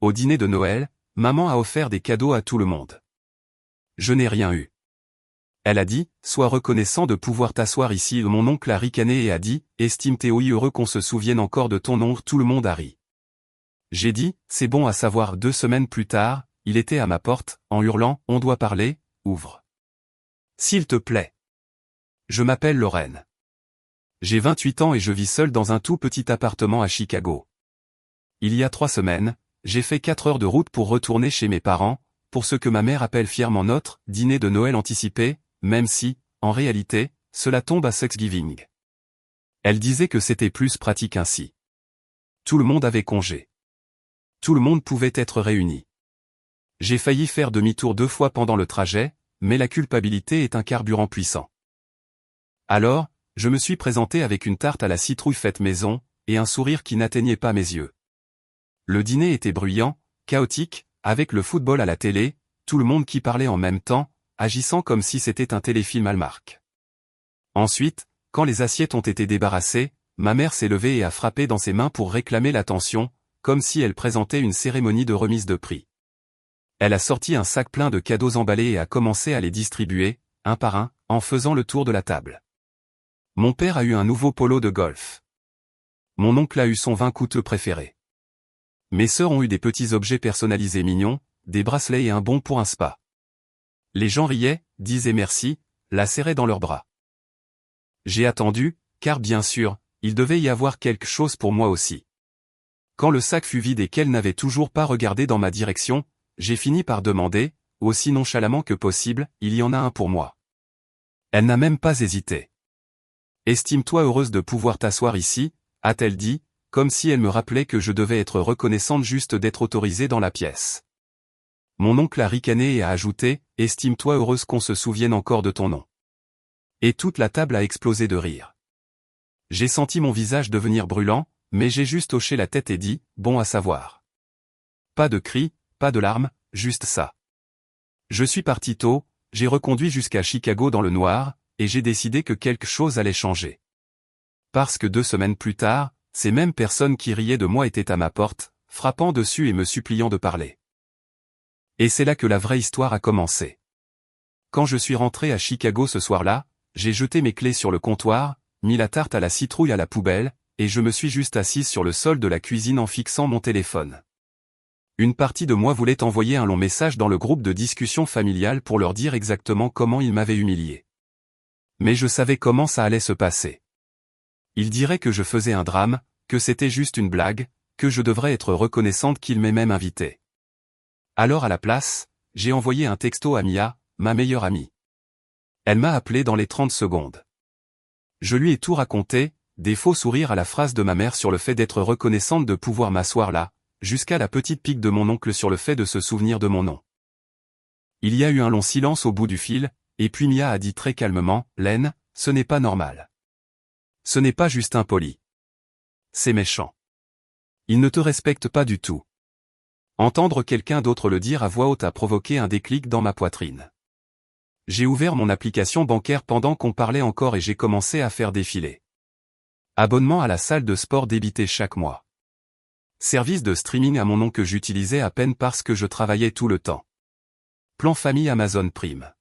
Au dîner de Noël, maman a offert des cadeaux à tout le monde. Je n'ai rien eu. Elle a dit, sois reconnaissant de pouvoir t'asseoir ici. Mon oncle a ricané et a dit, estime-toi heureux qu'on se souvienne encore de ton oncle. Tout le monde a ri. J'ai dit, c'est bon à savoir. 2 semaines plus tard, il était à ma porte, en hurlant, on doit parler, ouvre. S'il te plaît. Je m'appelle Lorraine. J'ai 28 ans et je vis seul dans un tout petit appartement à Chicago. Il y a 3 semaines, j'ai fait 4 heures de route pour retourner chez mes parents, pour ce que ma mère appelle fièrement notre dîner de Noël anticipé, même si, en réalité, cela tombe à Thanksgiving. Elle disait que c'était plus pratique ainsi. Tout le monde avait congé. Tout le monde pouvait être réuni. J'ai failli faire demi-tour 2 fois pendant le trajet, mais la culpabilité est un carburant puissant. Alors, je me suis présenté avec une tarte à la citrouille faite maison, et un sourire qui n'atteignait pas mes yeux. Le dîner était bruyant, chaotique, avec le football à la télé, tout le monde qui parlait en même temps, agissant comme si c'était un téléfilm Hallmark. Ensuite, quand les assiettes ont été débarrassées, ma mère s'est levée et a frappé dans ses mains pour réclamer l'attention, comme si elle présentait une cérémonie de remise de prix. Elle a sorti un sac plein de cadeaux emballés et a commencé à les distribuer, un par un, en faisant le tour de la table. Mon père a eu un nouveau polo de golf. Mon oncle a eu son vin coûteux préféré. Mes sœurs ont eu des petits objets personnalisés mignons, des bracelets et un bon pour un spa. Les gens riaient, disaient merci, la serraient dans leurs bras. J'ai attendu, car bien sûr, il devait y avoir quelque chose pour moi aussi. Quand le sac fut vide et qu'elle n'avait toujours pas regardé dans ma direction, j'ai fini par demander, aussi nonchalamment que possible, il y en a un pour moi. Elle n'a même pas hésité. Estime-toi heureuse de pouvoir t'asseoir ici, a-t-elle dit, comme si elle me rappelait que je devais être reconnaissante juste d'être autorisée dans la pièce. Mon oncle a ricané et a ajouté, estime-toi heureuse qu'on se souvienne encore de ton nom. Et toute la table a explosé de rire. J'ai senti mon visage devenir brûlant, mais j'ai juste hoché la tête et dit, bon à savoir. Pas de cris, pas de larmes, juste ça. Je suis parti tôt, j'ai reconduit jusqu'à Chicago dans le noir, et j'ai décidé que quelque chose allait changer. Parce que 2 semaines plus tard, ces mêmes personnes qui riaient de moi étaient à ma porte, frappant dessus et me suppliant de parler. Et c'est là que la vraie histoire a commencé. Quand je suis rentré à Chicago ce soir-là, j'ai jeté mes clés sur le comptoir, mis la tarte à la citrouille à la poubelle, et je me suis juste assise sur le sol de la cuisine en fixant mon téléphone. Une partie de moi voulait envoyer un long message dans le groupe de discussion familiale pour leur dire exactement comment ils m'avaient humilié. Mais je savais comment ça allait se passer. Ils diraient que je faisais un drame, que c'était juste une blague, que je devrais être reconnaissante qu'ils m'aient même invité. Alors à la place, j'ai envoyé un texto à Mia, ma meilleure amie. Elle m'a appelé dans les 30 secondes. Je lui ai tout raconté, des faux sourires à la phrase de ma mère sur le fait d'être reconnaissante de pouvoir m'asseoir là, jusqu'à la petite pique de mon oncle sur le fait de se souvenir de mon nom. Il y a eu un long silence au bout du fil, et puis Mia a dit très calmement, Len, ce n'est pas normal. Ce n'est pas juste impoli. C'est méchant. Il ne te respecte pas du tout. Entendre quelqu'un d'autre le dire à voix haute a provoqué un déclic dans ma poitrine. J'ai ouvert mon application bancaire pendant qu'on parlait encore et j'ai commencé à faire défiler. Abonnement à la salle de sport débité chaque mois. Service de streaming à mon nom que j'utilisais à peine parce que je travaillais tout le temps. Plan famille Amazon Prime.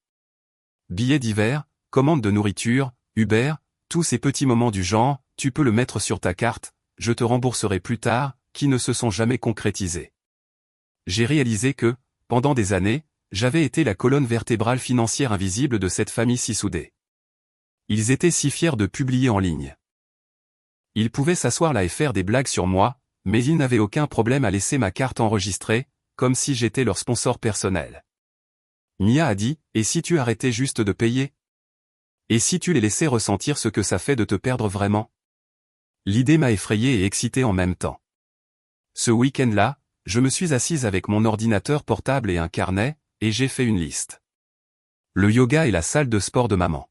Billets d'hiver, commande de nourriture, Uber, tous ces petits moments du genre, tu peux le mettre sur ta carte, je te rembourserai plus tard, qui ne se sont jamais concrétisés. J'ai réalisé que, pendant des années, j'avais été la colonne vertébrale financière invisible de cette famille si soudée. Ils étaient si fiers de publier en ligne. Ils pouvaient s'asseoir là et faire des blagues sur moi, mais ils n'avaient aucun problème à laisser ma carte enregistrée, comme si j'étais leur sponsor personnel. Mia a dit, et si tu arrêtais juste de payer? Et si tu les laissais ressentir ce que ça fait de te perdre vraiment? L'idée m'a effrayé et excité en même temps. Ce week-end-là, je me suis assise avec mon ordinateur portable et un carnet, et j'ai fait une liste. Le yoga et la salle de sport de maman.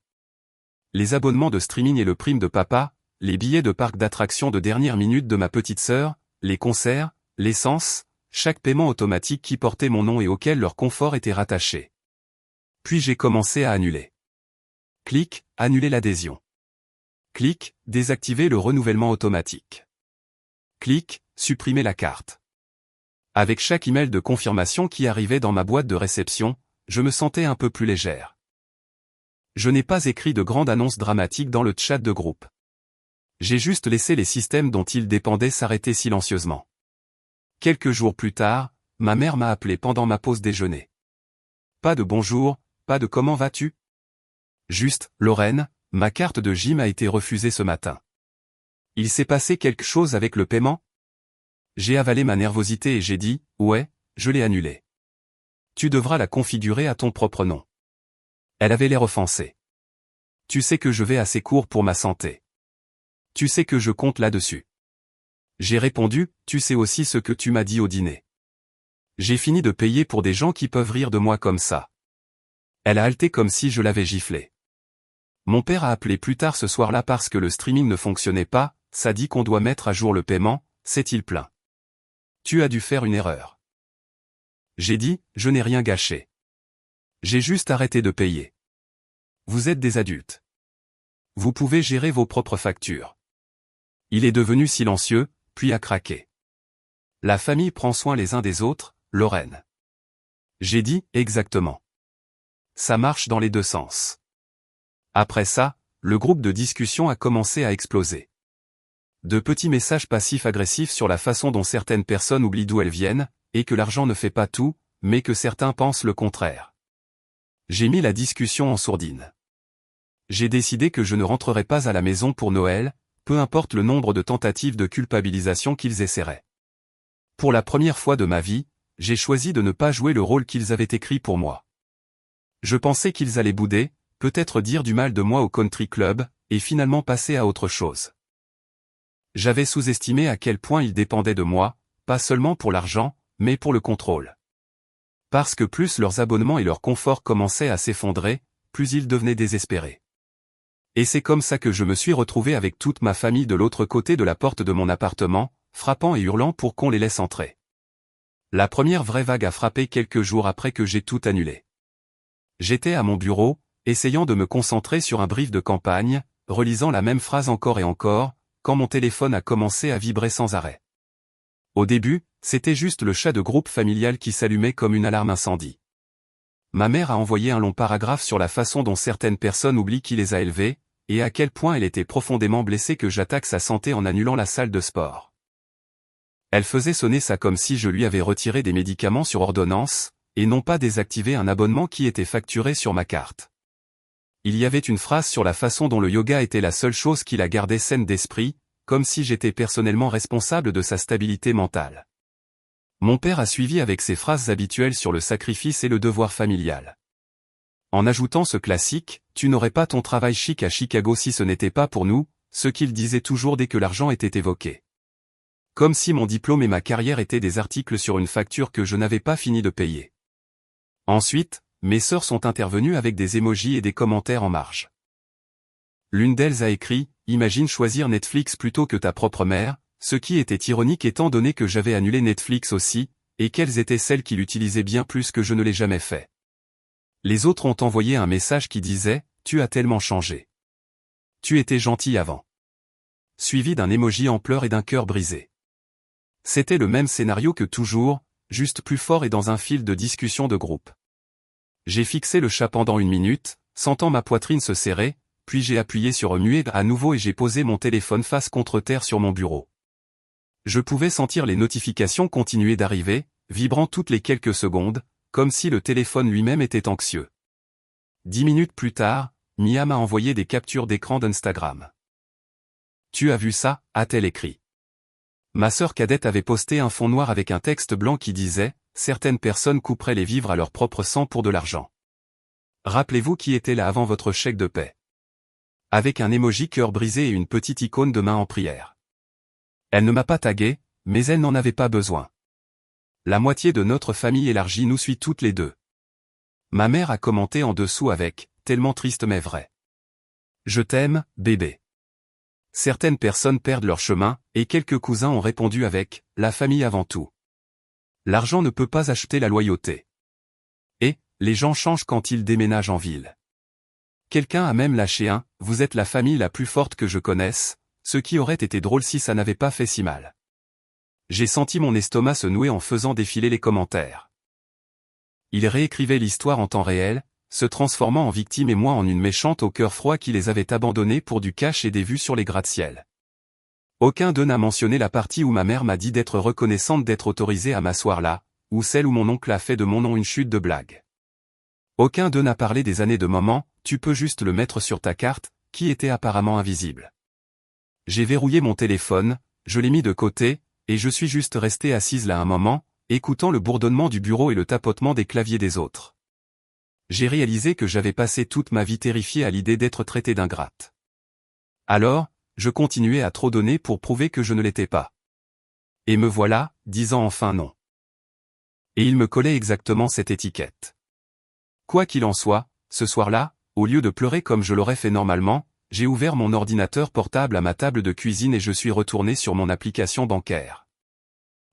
Les abonnements de streaming et le prime de papa, les billets de parc d'attractions de dernière minute de ma petite sœur, les concerts, l'essence, chaque paiement automatique qui portait mon nom et auquel leur confort était rattaché. Puis j'ai commencé à annuler. Clic, annuler l'adhésion. Clic, désactiver le renouvellement automatique. Clic, supprimer la carte. Avec chaque email de confirmation qui arrivait dans ma boîte de réception, je me sentais un peu plus légère. Je n'ai pas écrit de grande annonce dramatique dans le chat de groupe. J'ai juste laissé les systèmes dont ils dépendaient s'arrêter silencieusement. Quelques jours plus tard, ma mère m'a appelé pendant ma pause déjeuner. Pas de bonjour, pas de comment vas-tu? Juste, Lorraine, ma carte de gym a été refusée ce matin. Il s'est passé quelque chose avec le paiement? J'ai avalé ma nervosité et j'ai dit, ouais, je l'ai annulée. Tu devras la configurer à ton propre nom. Elle avait l'air offensée. Tu sais que je vais assez court pour ma santé. Tu sais que je compte là-dessus. J'ai répondu, tu sais aussi ce que tu m'as dit au dîner. J'ai fini de payer pour des gens qui peuvent rire de moi comme ça. Elle a halté comme si je l'avais giflé. Mon père a appelé plus tard ce soir-là parce que le streaming ne fonctionnait pas, ça dit qu'on doit mettre à jour le paiement, s'est-il plaint. Tu as dû faire une erreur. J'ai dit, je n'ai rien gâché. J'ai juste arrêté de payer. Vous êtes des adultes. Vous pouvez gérer vos propres factures. Il est devenu silencieux, puis a craqué. La famille prend soin les uns des autres, Lorraine. J'ai dit, exactement. Ça marche dans les deux sens. Après ça, le groupe de discussion a commencé à exploser. De petits messages passifs-agressifs sur la façon dont certaines personnes oublient d'où elles viennent, et que l'argent ne fait pas tout, mais que certains pensent le contraire. J'ai mis la discussion en sourdine. J'ai décidé que je ne rentrerai pas à la maison pour Noël, peu importe le nombre de tentatives de culpabilisation qu'ils essaieraient. Pour la première fois de ma vie, j'ai choisi de ne pas jouer le rôle qu'ils avaient écrit pour moi. Je pensais qu'ils allaient bouder, peut-être dire du mal de moi au country club, et finalement passer à autre chose. J'avais sous-estimé à quel point ils dépendaient de moi, pas seulement pour l'argent, mais pour le contrôle. Parce que plus leurs abonnements et leur confort commençaient à s'effondrer, plus ils devenaient désespérés. Et c'est comme ça que je me suis retrouvé avec toute ma famille de l'autre côté de la porte de mon appartement, frappant et hurlant pour qu'on les laisse entrer. La première vraie vague a frappé quelques jours après que j'ai tout annulé. J'étais à mon bureau, essayant de me concentrer sur un brief de campagne, relisant la même phrase encore et encore, quand mon téléphone a commencé à vibrer sans arrêt. Au début, c'était juste le chat de groupe familial qui s'allumait comme une alarme incendie. Ma mère a envoyé un long paragraphe sur la façon dont certaines personnes oublient qui les a élevées, et à quel point elle était profondément blessée que j'attaque sa santé en annulant la salle de sport. Elle faisait sonner ça comme si je lui avais retiré des médicaments sur ordonnance, et non pas désactivé un abonnement qui était facturé sur ma carte. Il y avait une phrase sur la façon dont le yoga était la seule chose qui la gardait saine d'esprit, comme si j'étais personnellement responsable de sa stabilité mentale. Mon père a suivi avec ses phrases habituelles sur le sacrifice et le devoir familial. En ajoutant ce classique, « Tu n'aurais pas ton travail chic à Chicago si ce n'était pas pour nous », ce qu'il disait toujours dès que l'argent était évoqué. Comme si mon diplôme et ma carrière étaient des articles sur une facture que je n'avais pas fini de payer. Ensuite, mes sœurs sont intervenues avec des émojis et des commentaires en marge. L'une d'elles a écrit « Imagine choisir Netflix plutôt que ta propre mère », ce qui était ironique étant donné que j'avais annulé Netflix aussi, et qu'elles étaient celles qui l'utilisaient bien plus que je ne l'ai jamais fait. Les autres ont envoyé un message qui disait « Tu as tellement changé. Tu étais gentil avant », suivi d'un émoji en pleurs et d'un cœur brisé. C'était le même scénario que toujours, juste plus fort et dans un fil de discussion de groupe. J'ai fixé le chat pendant 1 minute, sentant ma poitrine se serrer, puis j'ai appuyé sur remuer à nouveau et j'ai posé mon téléphone face contre terre sur mon bureau. Je pouvais sentir les notifications continuer d'arriver, vibrant toutes les quelques secondes, comme si le téléphone lui-même était anxieux. 10 minutes plus tard, Mia m'a envoyé des captures d'écran d'Instagram. « Tu as vu ça ?» a-t-elle écrit. Ma sœur cadette avait posté un fond noir avec un texte blanc qui disait « Certaines personnes couperaient les vivres à leur propre sang pour de l'argent. Rappelez-vous qui était là avant votre chèque de paie. » Avec un émoji cœur brisé et une petite icône de main en prière. Elle ne m'a pas tagué, mais elle n'en avait pas besoin. La moitié de notre famille élargie nous suit toutes les deux. Ma mère a commenté en dessous avec « Tellement triste mais vrai. Je t'aime, bébé. » Certaines personnes perdent leur chemin, et quelques cousins ont répondu avec « La famille avant tout. L'argent ne peut pas acheter la loyauté. » Et « Les gens changent quand ils déménagent en ville. » Quelqu'un a même lâché un « Vous êtes la famille la plus forte que je connaisse », ce qui aurait été drôle si ça n'avait pas fait si mal. J'ai senti mon estomac se nouer en faisant défiler les commentaires. Ils réécrivaient l'histoire en temps réel, se transformant en victime et moi en une méchante au cœur froid qui les avait abandonnés pour du cash et des vues sur les gratte-ciel. Aucun d'eux n'a mentionné la partie où ma mère m'a dit d'être reconnaissante d'être autorisée à m'asseoir là, ou celle où mon oncle a fait de mon nom une chute de blague. Aucun d'eux n'a parlé des années de moment, tu peux juste le mettre sur ta carte, qui était apparemment invisible. J'ai verrouillé mon téléphone, je l'ai mis de côté, et je suis juste restée assise là un moment, écoutant le bourdonnement du bureau et le tapotement des claviers des autres. J'ai réalisé que j'avais passé toute ma vie terrifiée à l'idée d'être traitée d'ingrate. Alors, je continuais à trop donner pour prouver que je ne l'étais pas. Et me voilà, disant enfin non. Et il me collait exactement cette étiquette. Quoi qu'il en soit, ce soir-là, au lieu de pleurer comme je l'aurais fait normalement, j'ai ouvert mon ordinateur portable à ma table de cuisine et je suis retourné sur mon application bancaire.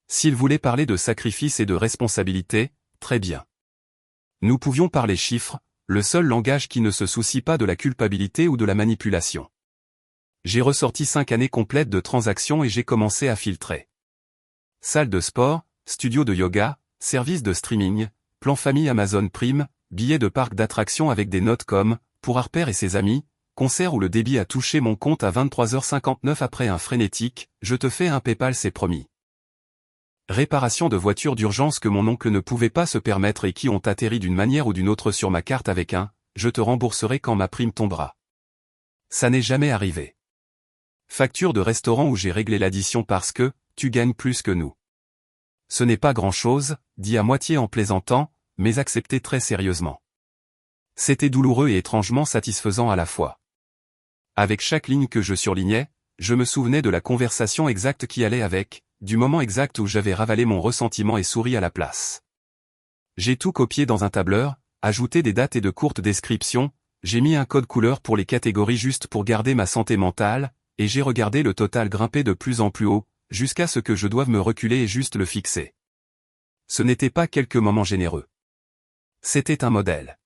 S'il voulait parler de sacrifice et de responsabilité, très bien. Nous pouvions parler chiffres, le seul langage qui ne se soucie pas de la culpabilité ou de la manipulation. J'ai ressorti 5 années complètes de transactions et j'ai commencé à filtrer. Salle de sport, studio de yoga, service de streaming, plan famille Amazon Prime, billets de parc d'attractions avec des notes comme « pour Harper et ses amis », concert où le débit a touché mon compte à 23h59 après un frénétique « je te fais un PayPal c'est promis ». Réparation de voitures d'urgence que mon oncle ne pouvait pas se permettre et qui ont atterri d'une manière ou d'une autre sur ma carte avec un « je te rembourserai quand ma prime tombera ». Ça n'est jamais arrivé. Facture de restaurant où j'ai réglé l'addition parce que « tu gagnes plus que nous ». Ce n'est pas grand-chose, dit à moitié en plaisantant, mais accepté très sérieusement. C'était douloureux et étrangement satisfaisant à la fois. Avec chaque ligne que je surlignais, je me souvenais de la conversation exacte qui allait avec, du moment exact où j'avais ravalé mon ressentiment et souri à la place. J'ai tout copié dans un tableur, ajouté des dates et de courtes descriptions, j'ai mis un code couleur pour les catégories juste pour garder ma santé mentale, et j'ai regardé le total grimper de plus en plus haut, jusqu'à ce que je doive me reculer et juste le fixer. Ce n'était pas quelques moments généreux. C'était un modèle.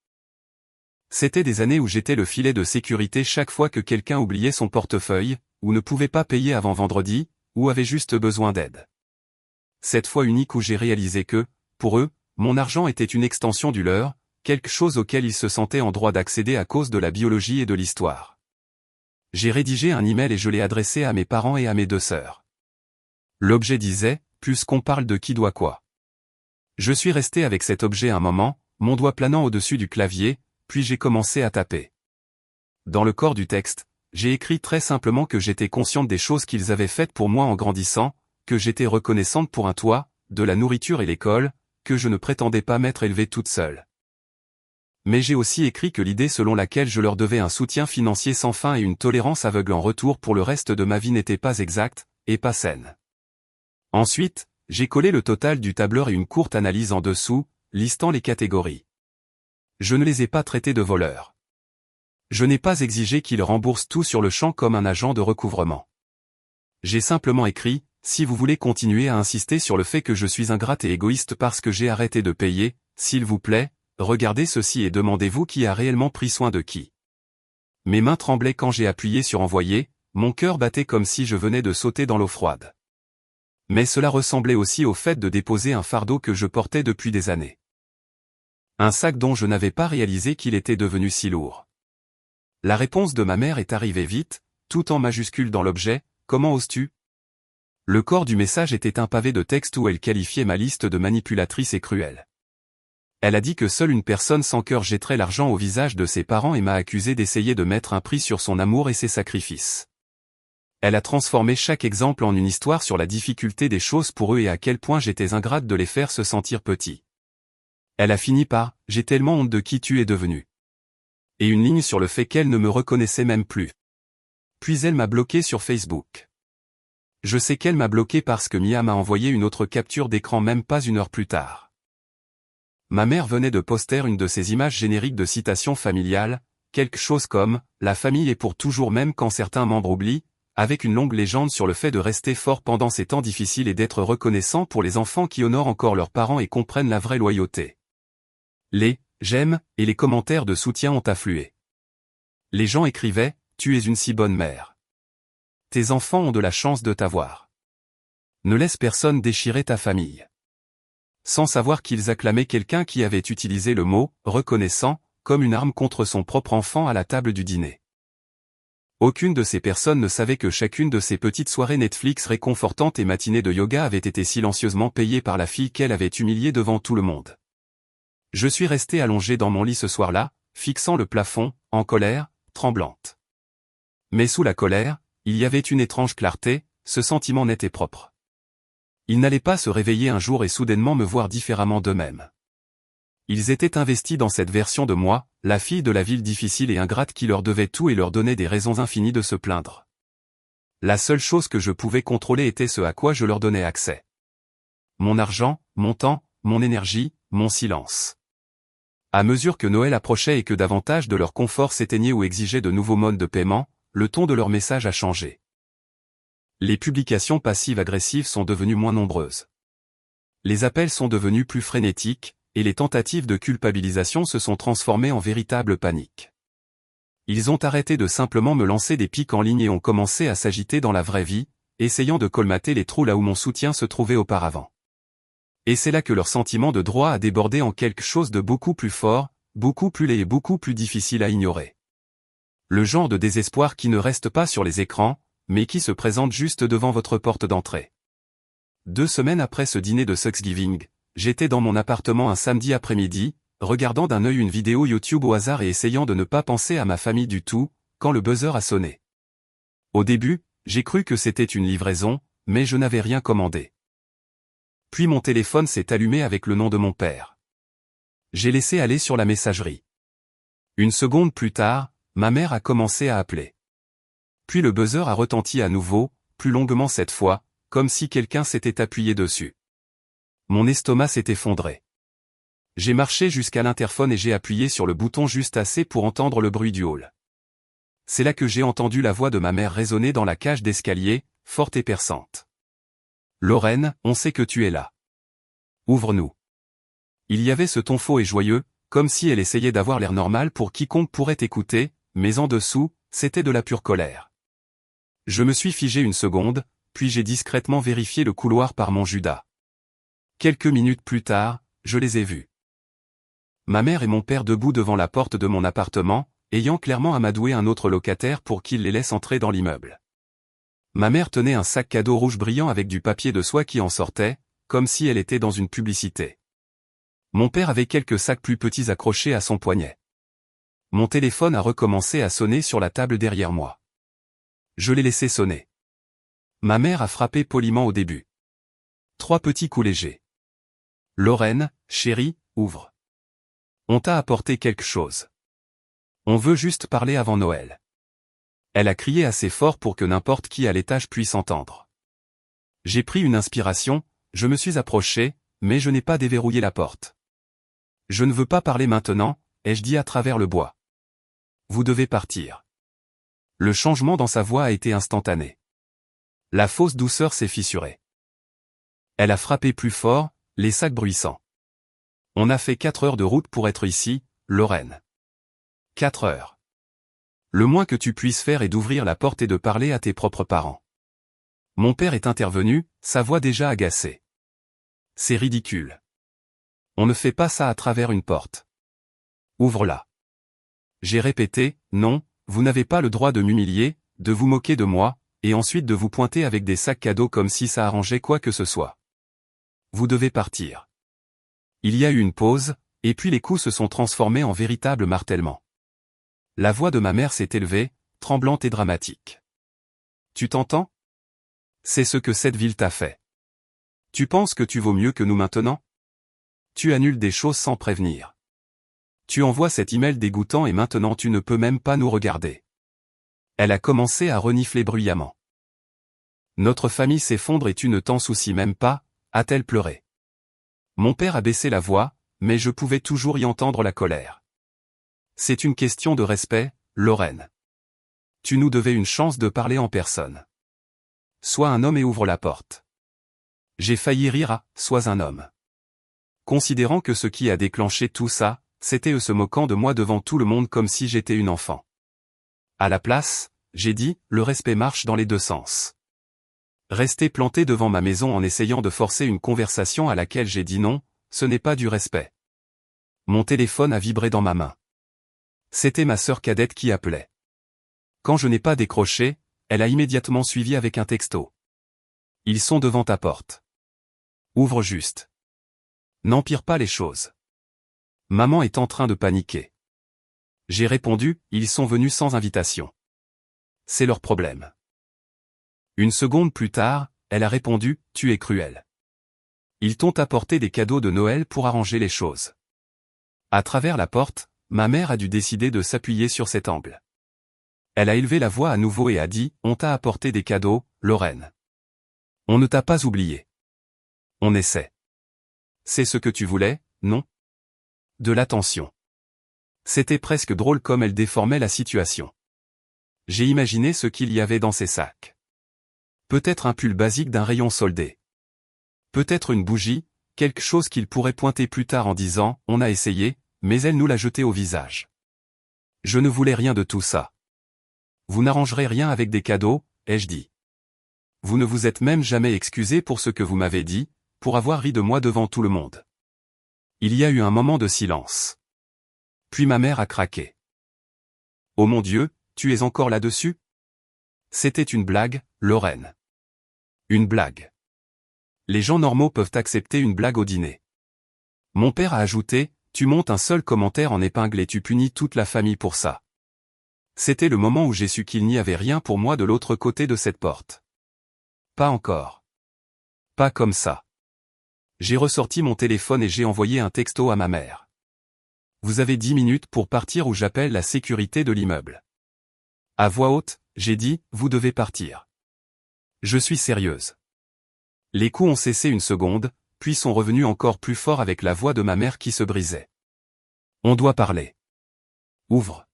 C'était des années où j'étais le filet de sécurité chaque fois que quelqu'un oubliait son portefeuille, ou ne pouvait pas payer avant vendredi, ou avait juste besoin d'aide. Cette fois unique où j'ai réalisé que, pour eux, mon argent était une extension du leur, quelque chose auquel ils se sentaient en droit d'accéder à cause de la biologie et de l'histoire. J'ai rédigé un email et je l'ai adressé à mes parents et à mes 2 sœurs. L'objet disait, plus qu'on parle de qui doit quoi. Je suis resté avec cet objet un moment, mon doigt planant au-dessus du clavier, puis j'ai commencé à taper. Dans le corps du texte, j'ai écrit très simplement que j'étais consciente des choses qu'ils avaient faites pour moi en grandissant, que j'étais reconnaissante pour un toit, de la nourriture et l'école, que je ne prétendais pas m'être élevée toute seule. Mais j'ai aussi écrit que l'idée selon laquelle je leur devais un soutien financier sans fin et une tolérance aveugle en retour pour le reste de ma vie n'était pas exacte, et pas saine. Ensuite, j'ai collé le total du tableur et une courte analyse en dessous, listant les catégories. Je ne les ai pas traités de voleurs. Je n'ai pas exigé qu'ils remboursent tout sur le champ comme un agent de recouvrement. J'ai simplement écrit, si vous voulez continuer à insister sur le fait que je suis ingrate et égoïste parce que j'ai arrêté de payer, s'il vous plaît, regardez ceci et demandez-vous qui a réellement pris soin de qui. Mes mains tremblaient quand j'ai appuyé sur envoyer, mon cœur battait comme si je venais de sauter dans l'eau froide. Mais cela ressemblait aussi au fait de déposer un fardeau que je portais depuis des années. Un sac dont je n'avais pas réalisé qu'il était devenu si lourd. La réponse de ma mère est arrivée vite, tout en majuscule dans l'objet, comment oses-tu ? Le corps du message était un pavé de texte où elle qualifiait ma liste de manipulatrice et cruelle. Elle a dit que seule une personne sans cœur jetterait l'argent au visage de ses parents et m'a accusé d'essayer de mettre un prix sur son amour et ses sacrifices. Elle a transformé chaque exemple en une histoire sur la difficulté des choses pour eux et à quel point j'étais ingrate de les faire se sentir petits. Elle a fini par « J'ai tellement honte de qui tu es devenu ». Et une ligne sur le fait qu'elle ne me reconnaissait même plus. Puis elle m'a bloqué sur Facebook. Je sais qu'elle m'a bloqué parce que Mia m'a envoyé une autre capture d'écran même pas 1 heure plus tard. Ma mère venait de poster une de ces images génériques de citations familiales, quelque chose comme « La famille est pour toujours même quand certains membres oublient », avec une longue légende sur le fait de rester fort pendant ces temps difficiles et d'être reconnaissant pour les enfants qui honorent encore leurs parents et comprennent la vraie loyauté. Les « j'aime » et les commentaires de soutien ont afflué. Les gens écrivaient « Tu es une si bonne mère. Tes enfants ont de la chance de t'avoir. Ne laisse personne déchirer ta famille. Sans savoir qu'ils acclamaient quelqu'un qui avait utilisé le mot « reconnaissant » comme une arme contre son propre enfant à la table du dîner. Aucune de ces personnes ne savait que chacune de ces petites soirées Netflix réconfortantes et matinées de yoga avait été silencieusement payée par la fille qu'elle avait humiliée devant tout le monde. Je suis resté allongé dans mon lit ce soir-là, fixant le plafond, en colère, tremblante. Mais sous la colère, il y avait une étrange clarté, ce sentiment net et propre. Ils n'allaient pas se réveiller un jour et soudainement me voir différemment d'eux-mêmes. Ils étaient investis dans cette version de moi, la fille de la ville difficile et ingrate qui leur devait tout et leur donnait des raisons infinies de se plaindre. La seule chose que je pouvais contrôler était ce à quoi je leur donnais accès. Mon argent, mon temps, mon énergie, mon silence. À mesure que Noël approchait et que davantage de leur confort s'éteignait ou exigeait de nouveaux modes de paiement, le ton de leur message a changé. Les publications passives-agressives sont devenues moins nombreuses. Les appels sont devenus plus frénétiques, et les tentatives de culpabilisation se sont transformées en véritable panique. Ils ont arrêté de simplement me lancer des pics en ligne et ont commencé à s'agiter dans la vraie vie, essayant de colmater les trous là où mon soutien se trouvait auparavant. Et c'est là que leur sentiment de droit a débordé en quelque chose de beaucoup plus fort, beaucoup plus laid et beaucoup plus difficile à ignorer. Le genre de désespoir qui ne reste pas sur les écrans, mais qui se présente juste devant votre porte d'entrée. 2 semaines après ce dîner de Thanksgiving, j'étais dans mon appartement un samedi après-midi, regardant d'un œil une vidéo YouTube au hasard et essayant de ne pas penser à ma famille du tout, quand le buzzer a sonné. Au début, j'ai cru que c'était une livraison, mais je n'avais rien commandé. Puis mon téléphone s'est allumé avec le nom de mon père. J'ai laissé aller sur la messagerie. 1 seconde plus tard, ma mère a commencé à appeler. Puis le buzzer a retenti à nouveau, plus longuement cette fois, comme si quelqu'un s'était appuyé dessus. Mon estomac s'est effondré. J'ai marché jusqu'à l'interphone et j'ai appuyé sur le bouton juste assez pour entendre le bruit du hall. C'est là que j'ai entendu la voix de ma mère résonner dans la cage d'escalier, forte et perçante. « Lorraine, on sait que tu es là. Ouvre-nous. » Il y avait ce ton faux et joyeux, comme si elle essayait d'avoir l'air normal pour quiconque pourrait écouter, mais en dessous, c'était de la pure colère. Je me suis figé 1 seconde, puis j'ai discrètement vérifié le couloir par mon Judas. Quelques minutes plus tard, je les ai vus. Ma mère et mon père debout devant la porte de mon appartement, ayant clairement amadoué un autre locataire pour qu'il les laisse entrer dans l'immeuble. Ma mère tenait un sac cadeau rouge brillant avec du papier de soie qui en sortait, comme si elle était dans une publicité. Mon père avait quelques sacs plus petits accrochés à son poignet. Mon téléphone a recommencé à sonner sur la table derrière moi. Je l'ai laissé sonner. Ma mère a frappé poliment au début. 3 petits coups légers. « Lorraine, chérie, ouvre. On t'a apporté quelque chose. On veut juste parler avant Noël. » Elle a crié assez fort pour que n'importe qui à l'étage puisse entendre. J'ai pris une inspiration, je me suis approché, mais je n'ai pas déverrouillé la porte. « Je ne veux pas parler maintenant, » ai-je dit à travers le bois. « Vous devez partir. » Le changement dans sa voix a été instantané. La fausse douceur s'est fissurée. Elle a frappé plus fort, les sacs bruissants. « On a fait 4 heures de route pour être ici, Lorraine. 4 heures. Le moins que tu puisses faire est d'ouvrir la porte et de parler à tes propres parents. » Mon père est intervenu, sa voix déjà agacée. « C'est ridicule. On ne fait pas ça à travers une porte. Ouvre-la. » J'ai répété, « Non, vous n'avez pas le droit de m'humilier, de vous moquer de moi, et ensuite de vous pointer avec des sacs cadeaux comme si ça arrangeait quoi que ce soit. Vous devez partir. » Il y a eu une pause, et puis les coups se sont transformés en véritable martèlement. La voix de ma mère s'est élevée, tremblante et dramatique. « Tu t'entends? C'est ce que cette ville t'a fait. Tu penses que tu vaux mieux que nous maintenant? Tu annules des choses sans prévenir. Tu envoies cet email dégoûtant et maintenant tu ne peux même pas nous regarder. » Elle a commencé à renifler bruyamment. « Notre famille s'effondre et tu ne t'en soucies même pas, » a-t-elle pleuré. Mon père a baissé la voix, mais je pouvais toujours y entendre la colère. « C'est une question de respect, Lorraine. Tu nous devais une chance de parler en personne. Sois un homme et ouvre la porte. » J'ai failli rire à « Sois un homme. » Considérant que ce qui a déclenché tout ça, c'était eux se moquant de moi devant tout le monde comme si j'étais une enfant. À la place, j'ai dit, le respect marche dans les 2 sens. Rester planté devant ma maison en essayant de forcer une conversation à laquelle j'ai dit non, ce n'est pas du respect. Mon téléphone a vibré dans ma main. C'était ma sœur cadette qui appelait. Quand je n'ai pas décroché, elle a immédiatement suivi avec un texto. Ils sont devant ta porte. Ouvre juste. N'empire pas les choses. Maman est en train de paniquer. J'ai répondu, ils sont venus sans invitation. C'est leur problème. Une seconde plus tard, elle a répondu, tu es cruel. Ils t'ont apporté des cadeaux de Noël pour arranger les choses. À travers la porte, ma mère a dû décider de s'appuyer sur cet angle. Elle a élevé la voix à nouveau et a dit, on t'a apporté des cadeaux, Lorraine. On ne t'a pas oublié. On essaie. C'est ce que tu voulais, non? De l'attention. C'était presque drôle comme elle déformait la situation. J'ai imaginé ce qu'il y avait dans ces sacs. Peut-être un pull basique d'un rayon soldé. Peut-être une bougie, quelque chose qu'il pourrait pointer plus tard en disant, on a essayé, mais elle nous l'a jeté au visage. Je ne voulais rien de tout ça. Vous n'arrangerez rien avec des cadeaux, ai-je dit. Vous ne vous êtes même jamais excusé pour ce que vous m'avez dit, pour avoir ri de moi devant tout le monde. Il y a eu un moment de silence. Puis ma mère a craqué. Oh mon Dieu, tu es encore là-dessus? C'était une blague, Lorraine. Une blague. Les gens normaux peuvent accepter une blague au dîner. Mon père a ajouté, tu montes un seul commentaire en épingle et tu punis toute la famille pour ça. C'était le moment où j'ai su qu'il n'y avait rien pour moi de l'autre côté de cette porte. Pas encore. Pas comme ça. J'ai ressorti mon téléphone et j'ai envoyé un texto à ma mère. Vous avez 10 minutes pour partir ou j'appelle la sécurité de l'immeuble. À voix haute, j'ai dit, vous devez partir. Je suis sérieuse. Les coups ont cessé une seconde, puis sont revenus encore plus fort avec la voix de ma mère qui se brisait. On doit parler. Ouvre.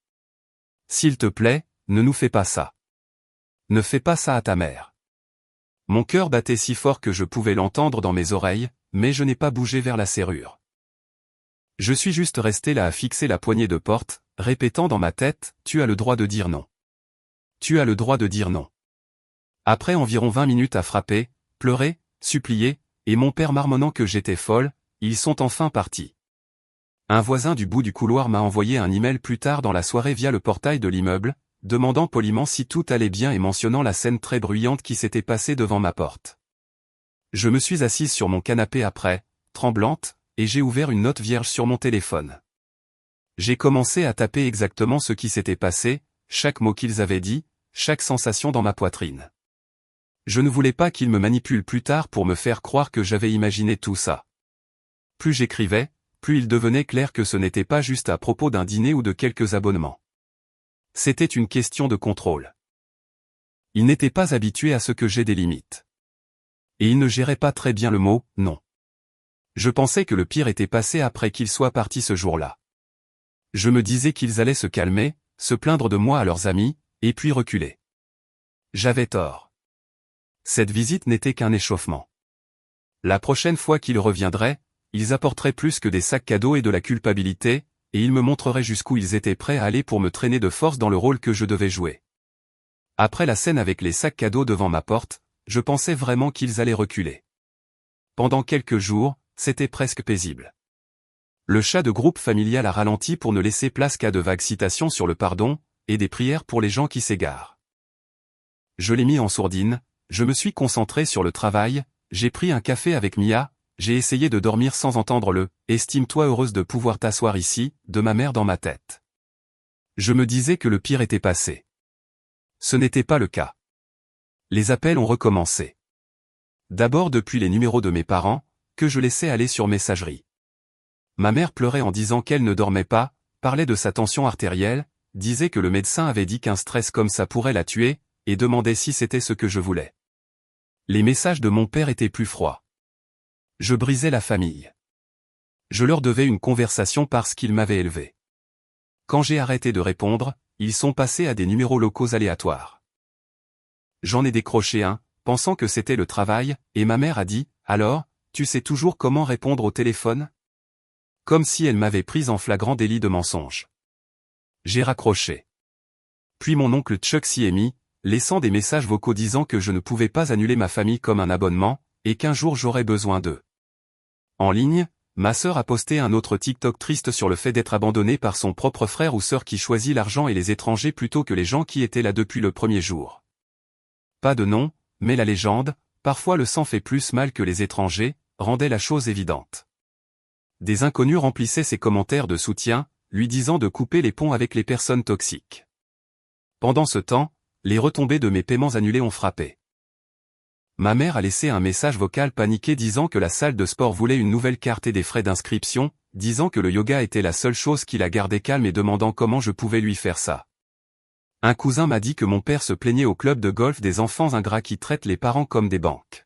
S'il te plaît, ne nous fais pas ça. Ne fais pas ça à ta mère. Mon cœur battait si fort que je pouvais l'entendre dans mes oreilles, mais je n'ai pas bougé vers la serrure. Je suis juste resté là à fixer la poignée de porte, répétant dans ma tête, tu as le droit de dire non. Tu as le droit de dire non. Après environ 20 minutes à frapper, pleurer, supplier, et mon père marmonnant que j'étais folle, ils sont enfin partis. Un voisin du bout du couloir m'a envoyé un email plus tard dans la soirée via le portail de l'immeuble, demandant poliment si tout allait bien et mentionnant la scène très bruyante qui s'était passée devant ma porte. Je me suis assise sur mon canapé après, tremblante, et j'ai ouvert une note vierge sur mon téléphone. J'ai commencé à taper exactement ce qui s'était passé, chaque mot qu'ils avaient dit, chaque sensation dans ma poitrine. Je ne voulais pas qu'ils me manipulent plus tard pour me faire croire que j'avais imaginé tout ça. Plus j'écrivais, plus il devenait clair que ce n'était pas juste à propos d'un dîner ou de quelques abonnements. C'était une question de contrôle. Ils n'étaient pas habitués à ce que j'ai des limites. Et ils ne géraient pas très bien le mot « non ». Je pensais que le pire était passé après qu'ils soient partis ce jour-là. Je me disais qu'ils allaient se calmer, se plaindre de moi à leurs amis, et puis reculer. J'avais tort. Cette visite n'était qu'un échauffement. La prochaine fois qu'ils reviendraient, ils apporteraient plus que des sacs cadeaux et de la culpabilité, et ils me montreraient jusqu'où ils étaient prêts à aller pour me traîner de force dans le rôle que je devais jouer. Après la scène avec les sacs cadeaux devant ma porte, je pensais vraiment qu'ils allaient reculer. Pendant quelques jours, c'était presque paisible. Le chat de groupe familial a ralenti pour ne laisser place qu'à de vagues citations sur le pardon, et des prières pour les gens qui s'égarent. Je l'ai mis en sourdine, je me suis concentré sur le travail, j'ai pris un café avec Mia, j'ai essayé de dormir sans entendre le « estime-toi heureuse de pouvoir t'asseoir ici » de ma mère dans ma tête. Je me disais que le pire était passé. Ce n'était pas le cas. Les appels ont recommencé. D'abord depuis les numéros de mes parents, que je laissais aller sur messagerie. Ma mère pleurait en disant qu'elle ne dormait pas, parlait de sa tension artérielle, disait que le médecin avait dit qu'un stress comme ça pourrait la tuer, et demandait si c'était ce que je voulais. Les messages de mon père étaient plus froids. Je brisais la famille. Je leur devais une conversation parce qu'ils m'avaient élevé. Quand j'ai arrêté de répondre, ils sont passés à des numéros locaux aléatoires. J'en ai décroché un, pensant que c'était le travail, et ma mère a dit, « Alors, tu sais toujours comment répondre au téléphone ?» Comme si elle m'avait prise en flagrant délit de mensonge. J'ai raccroché. Puis mon oncle Chuck s'y est mis, laissant des messages vocaux disant que je ne pouvais pas annuler ma famille comme un abonnement, et qu'un jour j'aurais besoin d'eux. En ligne, ma sœur a posté un autre TikTok triste sur le fait d'être abandonnée par son propre frère ou sœur qui choisit l'argent et les étrangers plutôt que les gens qui étaient là depuis le premier jour. Pas de nom, mais la légende, parfois le sang fait plus mal que les étrangers, rendait la chose évidente. Des inconnus remplissaient ses commentaires de soutien, lui disant de couper les ponts avec les personnes toxiques. Pendant ce temps, les retombées de mes paiements annulés ont frappé. Ma mère a laissé un message vocal paniqué disant que la salle de sport voulait une nouvelle carte et des frais d'inscription, disant que le yoga était la seule chose qui la gardait calme et demandant comment je pouvais lui faire ça. Un cousin m'a dit que mon père se plaignait au club de golf des enfants ingrats qui traitent les parents comme des banques.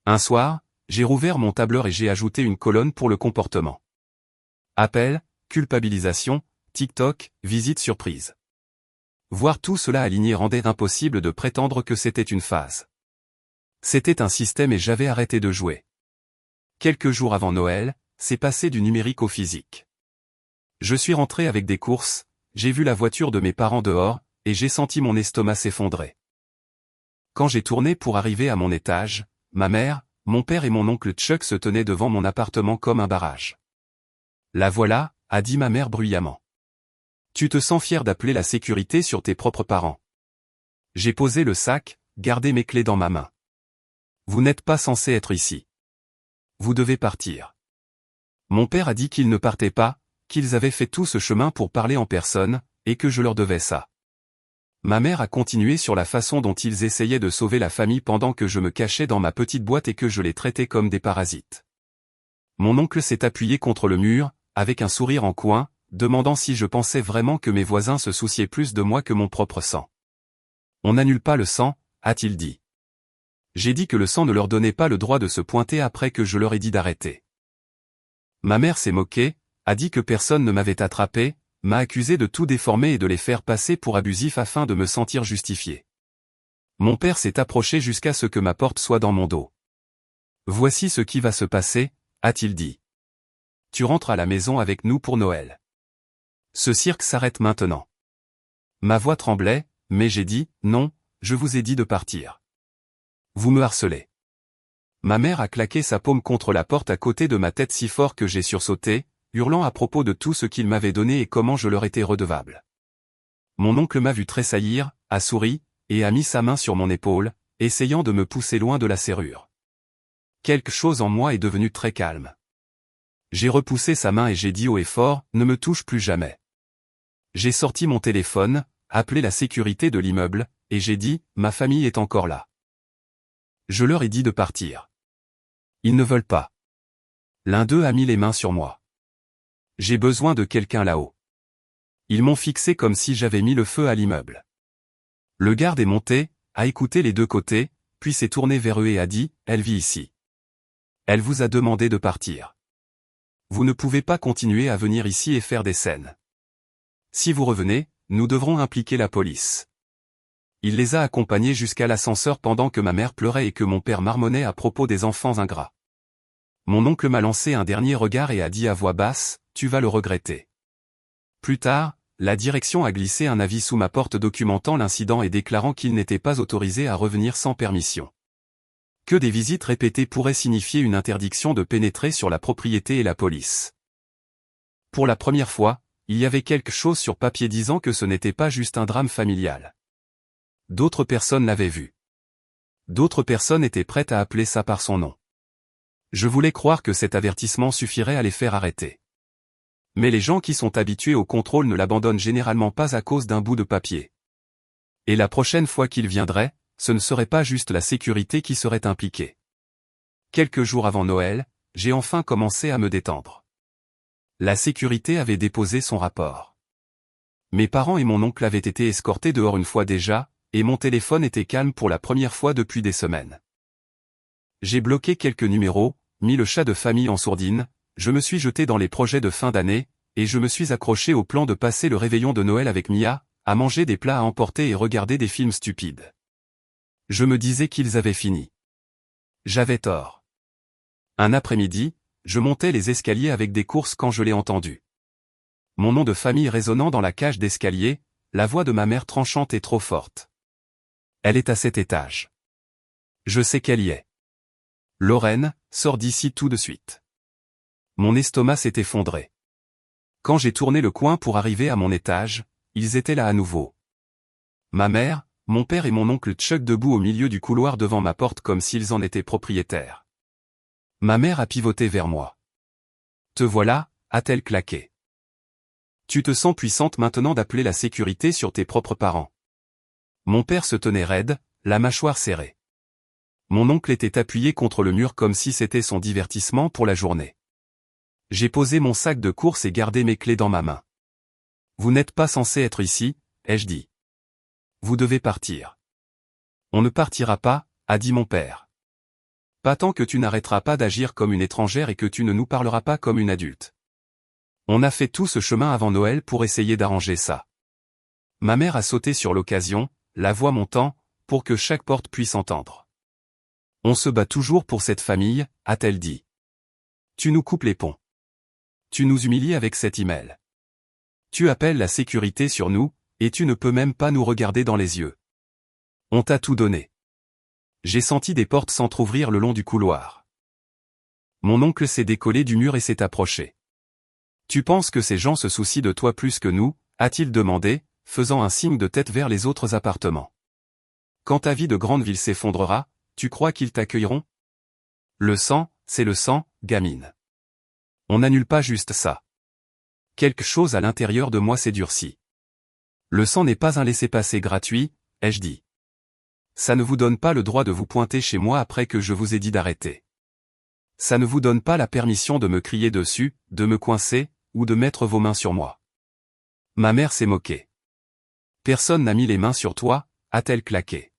Un soir, j'ai rouvert mon tableur et j'ai ajouté une colonne pour le comportement. Appel, culpabilisation, TikTok, visite surprise. Voir tout cela aligné rendait impossible de prétendre que c'était une phase. C'était un système et j'avais arrêté de jouer. Quelques jours avant Noël, c'est passé du numérique au physique. Je suis rentré avec des courses, j'ai vu la voiture de mes parents dehors, et j'ai senti mon estomac s'effondrer. Quand j'ai tourné pour arriver à mon étage, ma mère, mon père et mon oncle Chuck se tenaient devant mon appartement comme un barrage. La voilà, a dit ma mère bruyamment. Tu te sens fier d'appeler la sécurité sur tes propres parents. J'ai posé le sac, gardé mes clés dans ma main. Vous n'êtes pas censé être ici. Vous devez partir. Mon père a dit qu'ils ne partaient pas, qu'ils avaient fait tout ce chemin pour parler en personne, et que je leur devais ça. Ma mère a continué sur la façon dont ils essayaient de sauver la famille pendant que je me cachais dans ma petite boîte et que je les traitais comme des parasites. Mon oncle s'est appuyé contre le mur, avec un sourire en coin, demandant si je pensais vraiment que mes voisins se souciaient plus de moi que mon propre sang. On n'annule pas le sang, a-t-il dit. J'ai dit que le sang ne leur donnait pas le droit de se pointer après que je leur ai dit d'arrêter. Ma mère s'est moquée, a dit que personne ne m'avait attrapé, m'a accusé de tout déformer et de les faire passer pour abusifs afin de me sentir justifié. Mon père s'est approché jusqu'à ce que ma porte soit dans mon dos. Voici ce qui va se passer, a-t-il dit. Tu rentres à la maison avec nous pour Noël. Ce cirque s'arrête maintenant. Ma voix tremblait, mais j'ai dit, non, je vous ai dit de partir. Vous me harcelez. Ma mère a claqué sa paume contre la porte à côté de ma tête si fort que j'ai sursauté, hurlant à propos de tout ce qu'ils m'avaient donné et comment je leur étais redevable. Mon oncle m'a vu tressaillir, a souri, et a mis sa main sur mon épaule, essayant de me pousser loin de la serrure. Quelque chose en moi est devenu très calme. J'ai repoussé sa main et j'ai dit haut et fort, ne me touche plus jamais. J'ai sorti mon téléphone, appelé la sécurité de l'immeuble, et j'ai dit, ma famille est encore là. Je leur ai dit de partir. Ils ne veulent pas. L'un d'eux a mis les mains sur moi. J'ai besoin de quelqu'un là-haut. Ils m'ont fixé comme si j'avais mis le feu à l'immeuble. Le garde est monté, a écouté les deux côtés, puis s'est tourné vers eux et a dit, elle vit ici. Elle vous a demandé de partir. Vous ne pouvez pas continuer à venir ici et faire des scènes. Si vous revenez, nous devrons impliquer la police. Il les a accompagnés jusqu'à l'ascenseur pendant que ma mère pleurait et que mon père marmonnait à propos des enfants ingrats. Mon oncle m'a lancé un dernier regard et a dit à voix basse, tu vas le regretter. Plus tard, la direction a glissé un avis sous ma porte documentant l'incident et déclarant qu'il n'était pas autorisé à revenir sans permission. Que des visites répétées pourraient signifier une interdiction de pénétrer sur la propriété et la police. Pour la première fois, il y avait quelque chose sur papier disant que ce n'était pas juste un drame familial. D'autres personnes l'avaient vu. D'autres personnes étaient prêtes à appeler ça par son nom. Je voulais croire que cet avertissement suffirait à les faire arrêter. Mais les gens qui sont habitués au contrôle ne l'abandonnent généralement pas à cause d'un bout de papier. Et la prochaine fois qu'il viendrait, ce ne serait pas juste la sécurité qui serait impliquée. Quelques jours avant Noël, j'ai enfin commencé à me détendre. La sécurité avait déposé son rapport. Mes parents et mon oncle avaient été escortés dehors une fois déjà, et mon téléphone était calme pour la première fois depuis des semaines. J'ai bloqué quelques numéros, mis le chat de famille en sourdine, je me suis jeté dans les projets de fin d'année, et je me suis accroché au plan de passer le réveillon de Noël avec Mia, à manger des plats à emporter et regarder des films stupides. Je me disais qu'ils avaient fini. J'avais tort. Un après-midi, je montais les escaliers avec des courses quand je l'ai entendu. Mon nom de famille résonnant dans la cage d'escalier, la voix de ma mère tranchante et trop forte. Elle est à cet étage. Je sais qu'elle y est. Lorraine, sors d'ici tout de suite. Mon estomac s'est effondré. Quand j'ai tourné le coin pour arriver à mon étage, ils étaient là à nouveau. Ma mère, mon père et mon oncle Chuck debout au milieu du couloir devant ma porte comme s'ils en étaient propriétaires. Ma mère a pivoté vers moi. Te voilà, a-t-elle claqué. Tu te sens puissante maintenant d'appeler la sécurité sur tes propres parents. Mon père se tenait raide, la mâchoire serrée. Mon oncle était appuyé contre le mur comme si c'était son divertissement pour la journée. J'ai posé mon sac de course et gardé mes clés dans ma main. Vous n'êtes pas censé être ici, ai-je dit. Vous devez partir. On ne partira pas, a dit mon père. Pas tant que tu n'arrêteras pas d'agir comme une étrangère et que tu ne nous parleras pas comme une adulte. On a fait tout ce chemin avant Noël pour essayer d'arranger ça. Ma mère a sauté sur l'occasion, la voix montant, pour que chaque porte puisse entendre. On se bat toujours pour cette famille, a-t-elle dit. Tu nous coupes les ponts. Tu nous humilies avec cet email. Tu appelles la sécurité sur nous, et tu ne peux même pas nous regarder dans les yeux. On t'a tout donné. J'ai senti des portes s'entr'ouvrir le long du couloir. Mon oncle s'est décollé du mur et s'est approché. Tu penses que ces gens se soucient de toi plus que nous, a-t-il demandé, faisant un signe de tête vers les autres appartements. Quand ta vie de grande ville s'effondrera, tu crois qu'ils t'accueilleront? Le sang, c'est le sang, gamine. On n'annule pas juste ça. Quelque chose à l'intérieur de moi s'est durci. Le sang n'est pas un laissez-passer gratuit, ai-je dit. Ça ne vous donne pas le droit de vous pointer chez moi après que je vous ai dit d'arrêter. Ça ne vous donne pas la permission de me crier dessus, de me coincer, ou de mettre vos mains sur moi. Ma mère s'est moquée. Personne n'a mis les mains sur toi, a-t-elle claqué.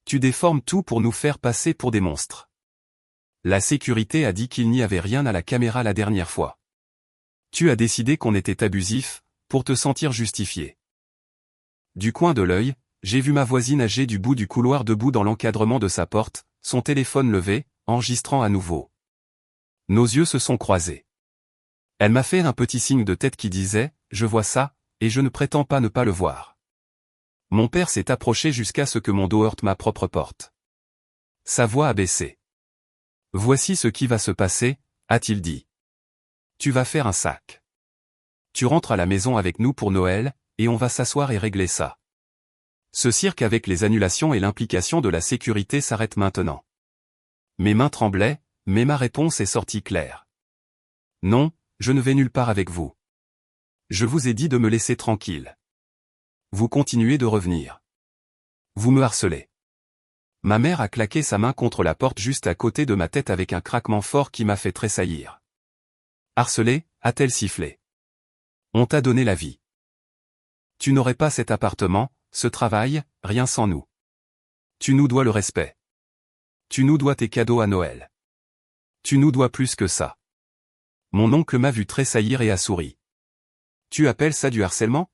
Tu déformes tout pour nous faire passer pour des monstres. La sécurité a dit qu'il n'y avait rien à la caméra la dernière fois. Tu as décidé qu'on était abusif, pour te sentir justifié. Du coin de l'œil, j'ai vu ma voisine âgée du bout du couloir debout dans l'encadrement de sa porte, son téléphone levé, enregistrant à nouveau. Nos yeux se sont croisés. Elle m'a fait un petit signe de tête qui disait « Je vois ça, et je ne prétends pas ne pas le voir ». Mon père s'est approché jusqu'à ce que mon dos heurte ma propre porte. Sa voix a baissé. « Voici ce qui va se passer, » a-t-il dit. « Tu vas faire un sac. Tu rentres à la maison avec nous pour Noël, et on va s'asseoir et régler ça. Ce cirque avec les annulations et l'implication de la sécurité s'arrête maintenant. » Mes mains tremblaient, mais ma réponse est sortie claire. « Non, je ne vais nulle part avec vous. Je vous ai dit de me laisser tranquille. Vous continuez de revenir. Vous me harcelez. » Ma mère a claqué sa main contre la porte juste à côté de ma tête avec un craquement fort qui m'a fait tressaillir. « Harcelé » a-t-elle sifflé. « On t'a donné la vie. Tu n'aurais pas cet appartement, ce travail, rien sans nous. Tu nous dois le respect. Tu nous dois tes cadeaux à Noël. Tu nous dois plus que ça. » Mon oncle m'a vu tressaillir et a souri. « Tu appelles ça du harcèlement ?»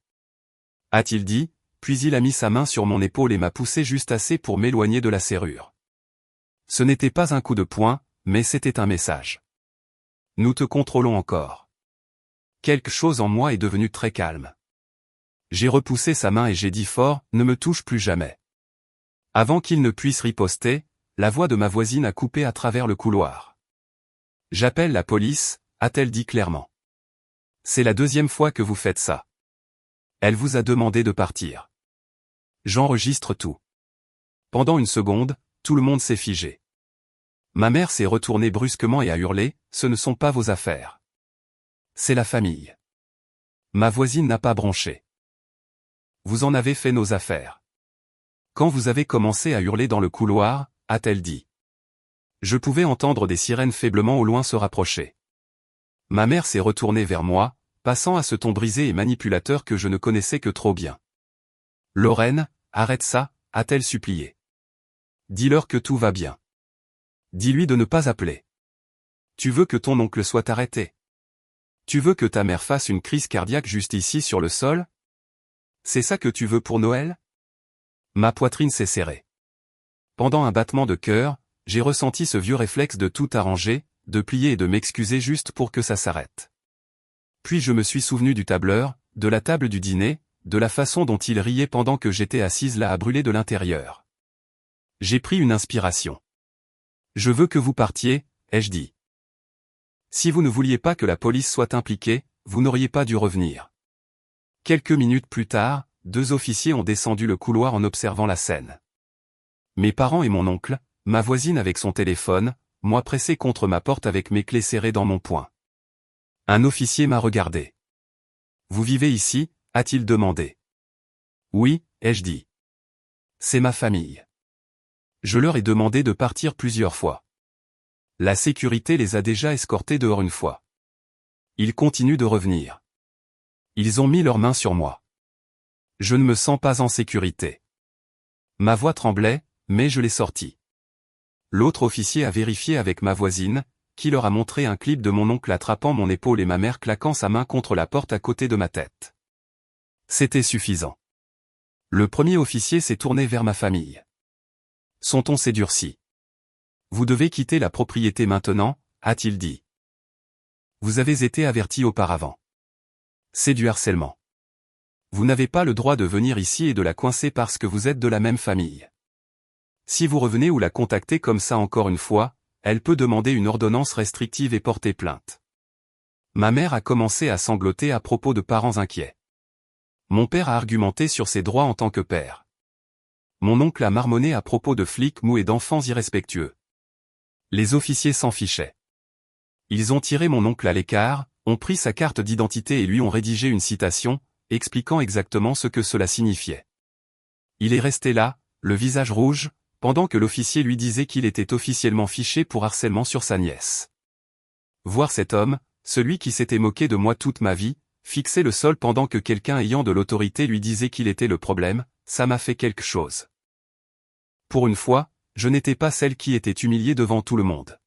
a-t-il dit, puis il a mis sa main sur mon épaule et m'a poussé juste assez pour m'éloigner de la serrure. Ce n'était pas un coup de poing, mais c'était un message. Nous te contrôlons encore. Quelque chose en moi est devenu très calme. J'ai repoussé sa main et j'ai dit fort, ne me touche plus jamais. Avant qu'il ne puisse riposter, la voix de ma voisine a coupé à travers le couloir. J'appelle la police, a-t-elle dit clairement. C'est la deuxième fois que vous faites ça. Elle vous a demandé de partir. J'enregistre tout. Pendant une seconde, tout le monde s'est figé. Ma mère s'est retournée brusquement et a hurlé, ce ne sont pas vos affaires. C'est la famille. Ma voisine n'a pas bronché. Vous en avez fait nos affaires. Quand vous avez commencé à hurler dans le couloir, a-t-elle dit. Je pouvais entendre des sirènes faiblement au loin se rapprocher. Ma mère s'est retournée vers moi, passant à ce ton brisé et manipulateur que je ne connaissais que trop bien. Lorraine, arrête ça, a-t-elle supplié. Dis-leur que tout va bien. Dis-lui de ne pas appeler. Tu veux que ton oncle soit arrêté? Tu veux que ta mère fasse une crise cardiaque juste ici sur le sol? C'est ça que tu veux pour Noël? Ma poitrine s'est serrée. Pendant un battement de cœur, j'ai ressenti ce vieux réflexe de tout arranger, de plier et de m'excuser juste pour que ça s'arrête. Puis je me suis souvenu du tableur, de la table du dîner, de la façon dont il riait pendant que j'étais assise là à brûler de l'intérieur. J'ai pris une inspiration. Je veux que vous partiez, ai-je dit. Si vous ne vouliez pas que la police soit impliquée, vous n'auriez pas dû revenir. Quelques minutes plus tard, 2 officiers ont descendu le couloir en observant la scène. Mes parents et mon oncle, ma voisine avec son téléphone, moi pressé contre ma porte avec mes clés serrées dans mon poing. Un officier m'a regardé. « Vous vivez ici ?» a-t-il demandé. « Oui, ai-je dit. C'est ma famille. Je leur ai demandé de partir plusieurs fois. La sécurité les a déjà escortés dehors une fois. Ils continuent de revenir. Ils ont mis leurs mains sur moi. Je ne me sens pas en sécurité. » Ma voix tremblait, mais je l'ai sortie. L'autre officier a vérifié avec ma voisine, qui leur a montré un clip de mon oncle attrapant mon épaule et ma mère claquant sa main contre la porte à côté de ma tête. C'était suffisant. Le premier officier s'est tourné vers ma famille. Son ton s'est durci. « Vous devez quitter la propriété maintenant » a-t-il dit. « Vous avez été averti auparavant. C'est du harcèlement. Vous n'avez pas le droit de venir ici et de la coincer parce que vous êtes de la même famille. Si vous revenez ou la contactez comme ça encore une fois, elle peut demander une ordonnance restrictive et porter plainte. » Ma mère a commencé à sangloter à propos de parents inquiets. Mon père a argumenté sur ses droits en tant que père. Mon oncle a marmonné à propos de flics mous et d'enfants irrespectueux. Les officiers s'en fichaient. Ils ont tiré mon oncle à l'écart, ont pris sa carte d'identité et lui ont rédigé une citation, expliquant exactement ce que cela signifiait. Il est resté là, le visage rouge, pendant que l'officier lui disait qu'il était officiellement fiché pour harcèlement sur sa nièce. Voir cet homme, celui qui s'était moqué de moi toute ma vie, fixer le sol pendant que quelqu'un ayant de l'autorité lui disait qu'il était le problème, ça m'a fait quelque chose. Pour une fois, je n'étais pas celle qui était humiliée devant tout le monde.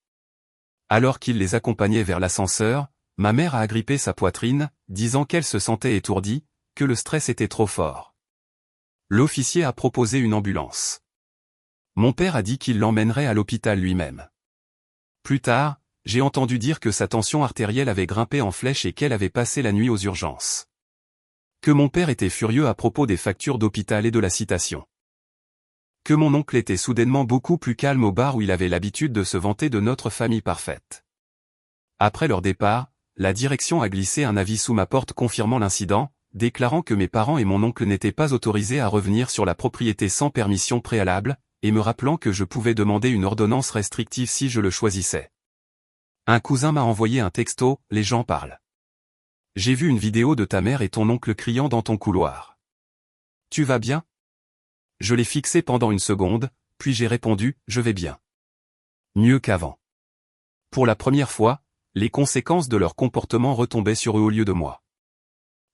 Alors qu'il les accompagnait vers l'ascenseur, ma mère a agrippé sa poitrine, disant qu'elle se sentait étourdie, que le stress était trop fort. L'officier a proposé une ambulance. Mon père a dit qu'il l'emmènerait à l'hôpital lui-même. Plus tard, j'ai entendu dire que sa tension artérielle avait grimpé en flèche et qu'elle avait passé la nuit aux urgences. Que mon père était furieux à propos des factures d'hôpital et de la citation. Que mon oncle était soudainement beaucoup plus calme au bar où il avait l'habitude de se vanter de notre famille parfaite. Après leur départ, la direction a glissé un avis sous ma porte confirmant l'incident, déclarant que mes parents et mon oncle n'étaient pas autorisés à revenir sur la propriété sans permission préalable, et me rappelant que je pouvais demander une ordonnance restrictive si je le choisissais. Un cousin m'a envoyé un texto, les gens parlent. J'ai vu une vidéo de ta mère et ton oncle criant dans ton couloir. Tu vas bien? Je l'ai fixé pendant une seconde, puis j'ai répondu, je vais bien. Mieux qu'avant. Pour la première fois, les conséquences de leur comportement retombaient sur eux au lieu de moi.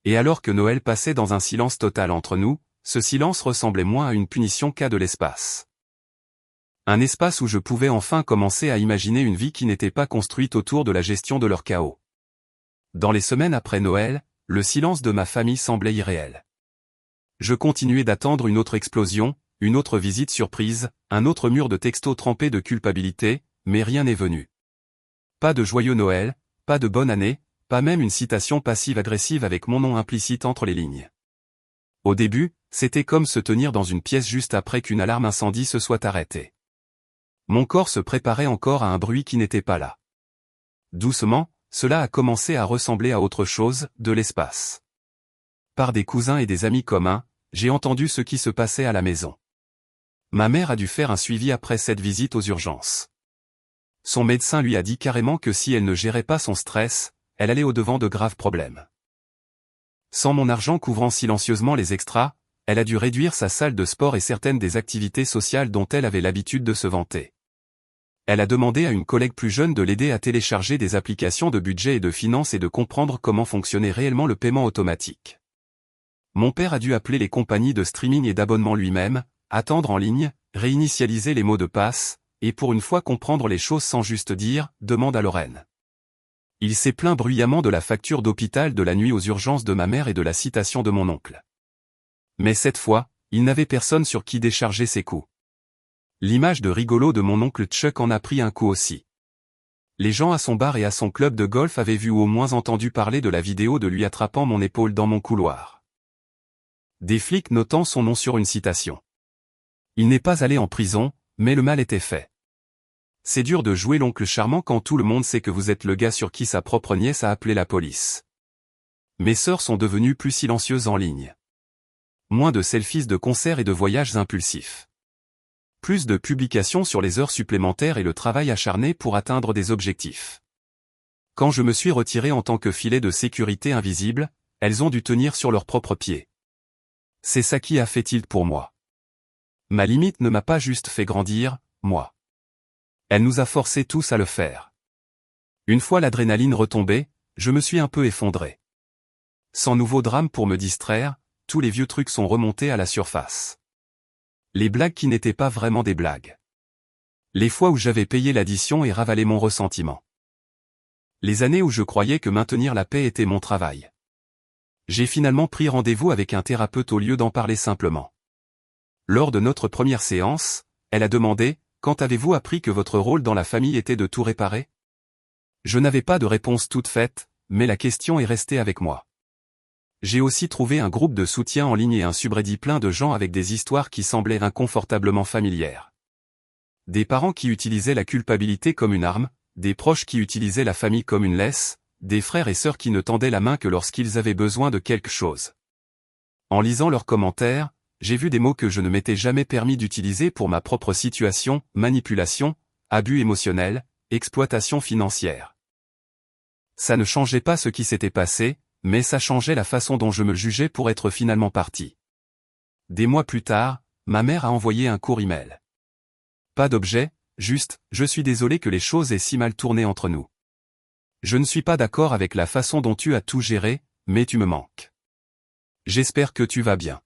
Et alors que Noël passait dans un silence total entre nous, ce silence ressemblait moins à une punition qu'à de l'espace. Un espace où je pouvais enfin commencer à imaginer une vie qui n'était pas construite autour de la gestion de leur chaos. Dans les semaines après Noël, le silence de ma famille semblait irréel. Je continuais d'attendre une autre explosion, une autre visite surprise, un autre mur de textos trempés de culpabilité, mais rien n'est venu. Pas de joyeux Noël, pas de bonne année, pas même une citation passive-agressive avec mon nom implicite entre les lignes. Au début, c'était comme se tenir dans une pièce juste après qu'une alarme incendie se soit arrêtée. Mon corps se préparait encore à un bruit qui n'était pas là. Doucement, cela a commencé à ressembler à autre chose, de l'espace. Par des cousins et des amis communs, j'ai entendu ce qui se passait à la maison. Ma mère a dû faire un suivi après cette visite aux urgences. Son médecin lui a dit carrément que si elle ne gérait pas son stress, elle allait au-devant de graves problèmes. Sans mon argent couvrant silencieusement les extras, elle a dû réduire sa salle de sport et certaines des activités sociales dont elle avait l'habitude de se vanter. Elle a demandé à une collègue plus jeune de l'aider à télécharger des applications de budget et de finances et de comprendre comment fonctionnait réellement le paiement automatique. Mon père a dû appeler les compagnies de streaming et d'abonnement lui-même, attendre en ligne, réinitialiser les mots de passe, et pour une fois comprendre les choses sans juste dire « demande à Lorraine ». Il s'est plaint bruyamment de la facture d'hôpital de la nuit aux urgences de ma mère et de la citation de mon oncle. Mais cette fois, il n'avait personne sur qui décharger ses coups. L'image de rigolo de mon oncle Chuck en a pris un coup aussi. Les gens à son bar et à son club de golf avaient vu ou au moins entendu parler de la vidéo de lui attrapant mon épaule dans mon couloir. Des flics notant son nom sur une citation. Il n'est pas allé en prison, mais le mal était fait. C'est dur de jouer l'oncle charmant quand tout le monde sait que vous êtes le gars sur qui sa propre nièce a appelé la police. Mes sœurs sont devenues plus silencieuses en ligne. Moins de selfies de concerts et de voyages impulsifs. Plus de publications sur les heures supplémentaires et le travail acharné pour atteindre des objectifs. Quand je me suis retiré en tant que filet de sécurité invisible, elles ont dû tenir sur leurs propres pieds. C'est ça qui a fait tilt pour moi. Ma limite ne m'a pas juste fait grandir, moi. Elle nous a forcés tous à le faire. Une fois l'adrénaline retombée, je me suis un peu effondré. Sans nouveau drame pour me distraire, tous les vieux trucs sont remontés à la surface. Les blagues qui n'étaient pas vraiment des blagues. Les fois où j'avais payé l'addition et ravalé mon ressentiment. Les années où je croyais que maintenir la paix était mon travail. J'ai finalement pris rendez-vous avec un thérapeute au lieu d'en parler simplement. Lors de notre première séance, elle a demandé « Quand avez-vous appris que votre rôle dans la famille était de tout réparer ?» Je n'avais pas de réponse toute faite, mais la question est restée avec moi. J'ai aussi trouvé un groupe de soutien en ligne et un subreddit plein de gens avec des histoires qui semblaient inconfortablement familières. Des parents qui utilisaient la culpabilité comme une arme, des proches qui utilisaient la famille comme une laisse, des frères et sœurs qui ne tendaient la main que lorsqu'ils avaient besoin de quelque chose. En lisant leurs commentaires, j'ai vu des mots que je ne m'étais jamais permis d'utiliser pour ma propre situation, manipulation, abus émotionnel, exploitation financière. Ça ne changeait pas ce qui s'était passé, mais ça changeait la façon dont je me jugeais pour être finalement parti. Des mois plus tard, ma mère a envoyé un court email. Pas d'objet, juste « Je suis désolé que les choses aient si mal tourné entre nous. Je ne suis pas d'accord avec la façon dont tu as tout géré, mais tu me manques. J'espère que tu vas bien. »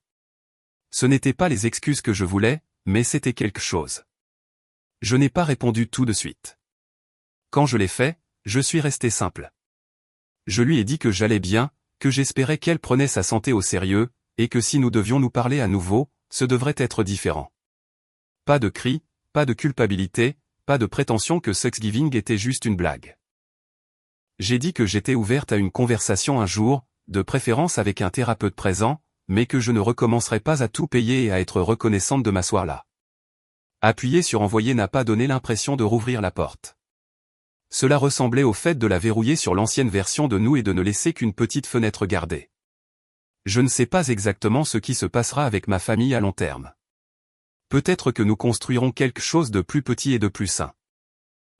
Ce n'étaient pas les excuses que je voulais, mais c'était quelque chose. Je n'ai pas répondu tout de suite. Quand je l'ai fait, je suis resté simple. Je lui ai dit que j'allais bien, que j'espérais qu'elle prenait sa santé au sérieux, et que si nous devions nous parler à nouveau, ce devrait être différent. Pas de cris, pas de culpabilité, pas de prétention que Thanksgiving était juste une blague. J'ai dit que j'étais ouverte à une conversation un jour, de préférence avec un thérapeute présent, mais que je ne recommencerais pas à tout payer et à être reconnaissante de m'asseoir là. Appuyer sur envoyer n'a pas donné l'impression de rouvrir la porte. Cela ressemblait au fait de la verrouiller sur l'ancienne version de nous et de ne laisser qu'une petite fenêtre gardée. Je ne sais pas exactement ce qui se passera avec ma famille à long terme. Peut-être que nous construirons quelque chose de plus petit et de plus sain.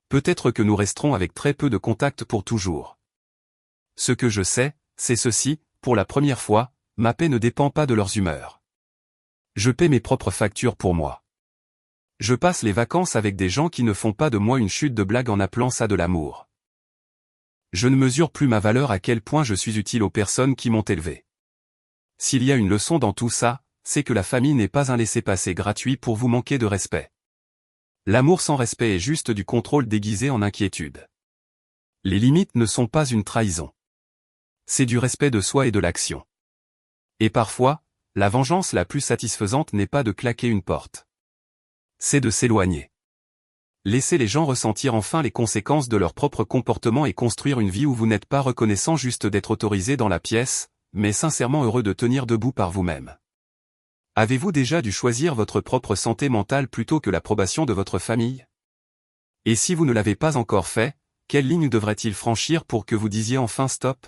Peut-être que nous resterons avec très peu de contact pour toujours. Ce que je sais, c'est ceci, pour la première fois, ma paix ne dépend pas de leurs humeurs. Je paie mes propres factures pour moi. Je passe les vacances avec des gens qui ne font pas de moi une chute de blague en appelant ça de l'amour. Je ne mesure plus ma valeur à quel point je suis utile aux personnes qui m'ont élevé. S'il y a une leçon dans tout ça, c'est que la famille n'est pas un laissez-passer gratuit pour vous manquer de respect. L'amour sans respect est juste du contrôle déguisé en inquiétude. Les limites ne sont pas une trahison. C'est du respect de soi et de l'action. Et parfois, la vengeance la plus satisfaisante n'est pas de claquer une porte. C'est de s'éloigner. Laissez les gens ressentir enfin les conséquences de leur propre comportement et construire une vie où vous n'êtes pas reconnaissant juste d'être autorisé dans la pièce, mais sincèrement heureux de tenir debout par vous-même. Avez-vous déjà dû choisir votre propre santé mentale plutôt que l'approbation de votre famille? Et si vous ne l'avez pas encore fait, quelle ligne devrait-il franchir pour que vous disiez enfin stop?